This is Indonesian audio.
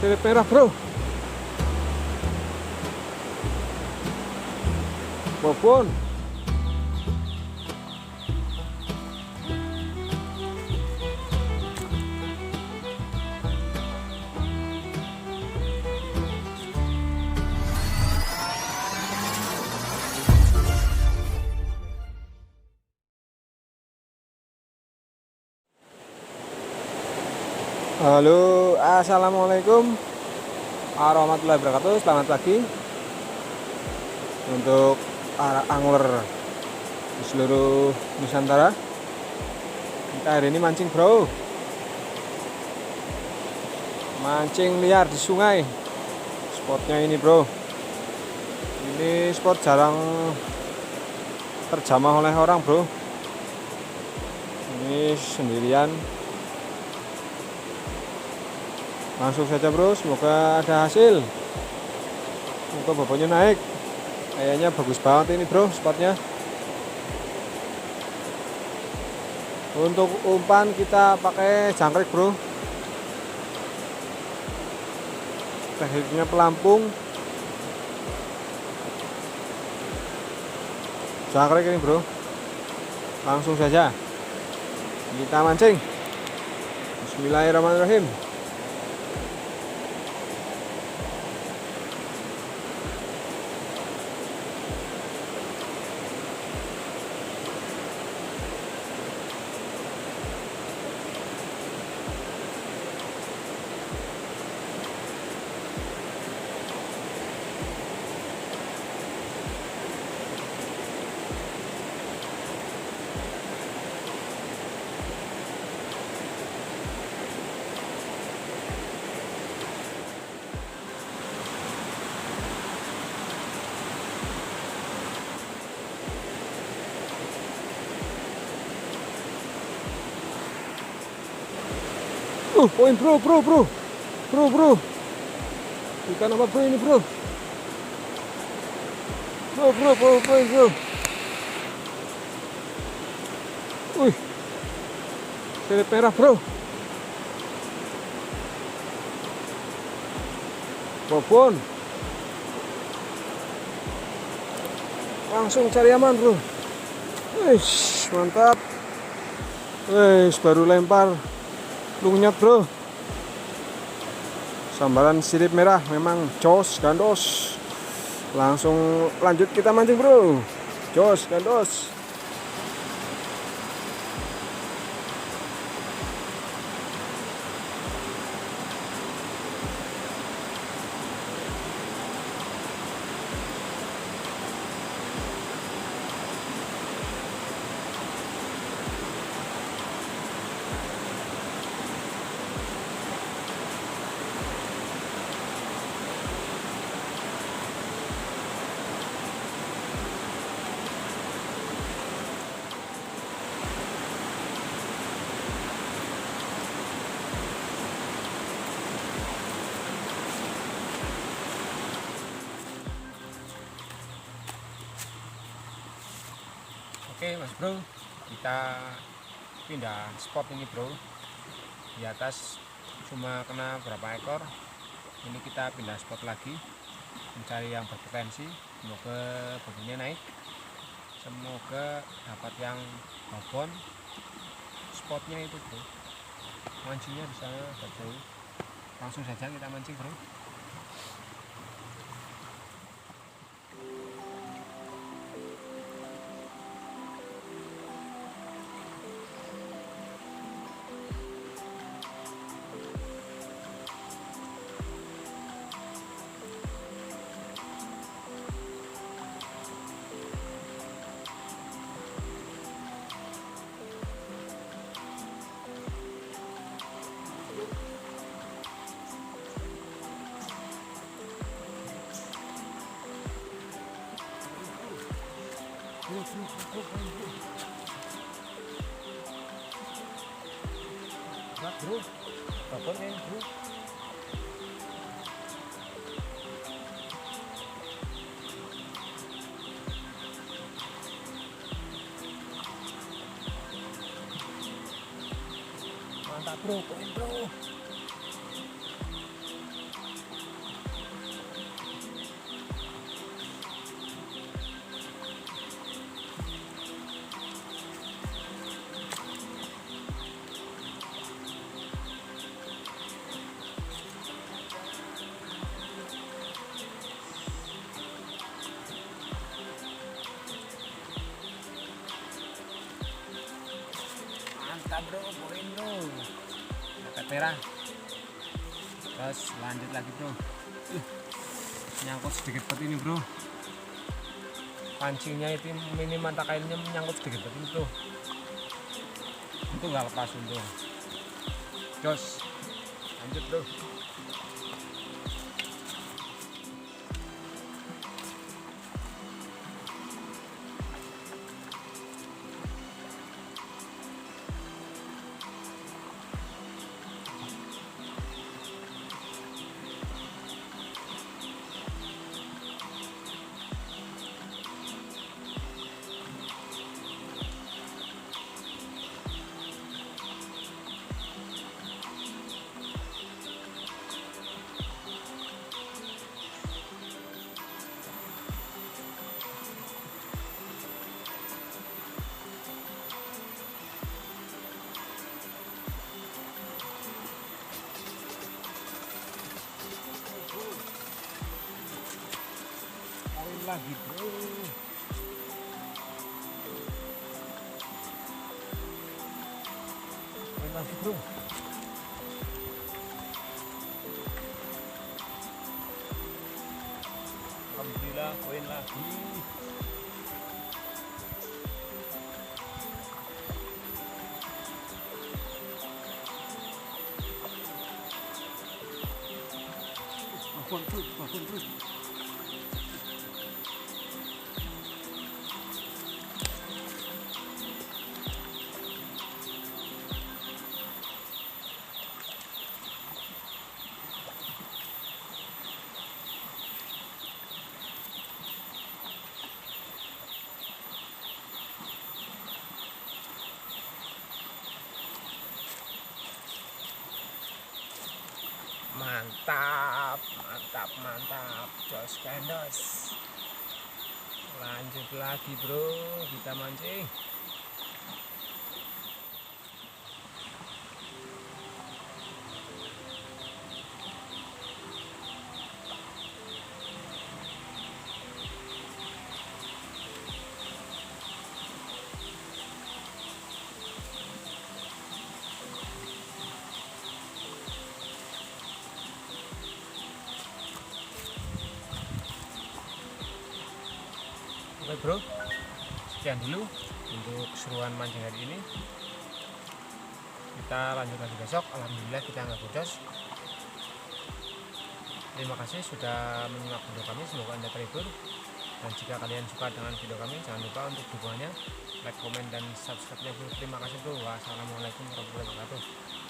Sirip merah bro. Bobon. Halo, assalamualaikum warahmatullahi wabarakatuh. Selamat pagi untuk para angler di seluruh Nusantara. Kita hari ini mancing bro, mancing liar di sungai. Spotnya ini bro, ini spot jarang terjamah oleh orang bro. Ini sendirian. Langsung saja bro, semoga ada hasil, semoga bobotnya naik. Kayaknya bagus banget ini bro spotnya. Untuk umpan kita pakai jangkrik bro, tekniknya pelampung jangkrik ini bro. Langsung saja kita mancing. Bismillahirrahmanirrahim. Poin bro. Ikan apa bro ini bro? Poin bro. Sirip merah bro. Bobon. Langsung cari aman bro. Mantap. Baru lempar lunyat bro. Sambaran sirip merah memang jos gandos. Langsung lanjut kita mancing bro. Jos gandos. Oke mas bro, kita pindah spot ini bro. Di atas cuma kena berapa ekor. Ini kita pindah spot lagi, mencari yang berpotensi. Semoga bobotnya naik, semoga dapat yang babon. Spotnya itu bro, mancingnya di sana jauh. Langsung saja kita mancing bro. Bro, babon ini bro. Mantap bro, poin bro. merah. Terus lanjut lagi bro. Nyangkut sedikit seperti ini bro, pancingnya itu mini mata kailnya menyangkut sedikit seperti itu, nggak lepas untung. Jos, lanjut bro. Lagi bro, lagi bro. Alhamdulillah poin lagi. Bakun terus. Mantap jos kandos. Lanjut lagi bro, kita mancing. Oke bro, sekian dulu untuk keseruan mancing hari ini. Kita lanjut lagi besok. Alhamdulillah kita nggak bodos. Terima kasih sudah menyimak video kami, semoga Anda terhibur. Dan jika kalian suka dengan video kami, jangan lupa untuk dukungannya, like, komen, dan subscribe-nya bro. Terima kasih bro. Wassalamualaikum warahmatullahi wabarakatuh.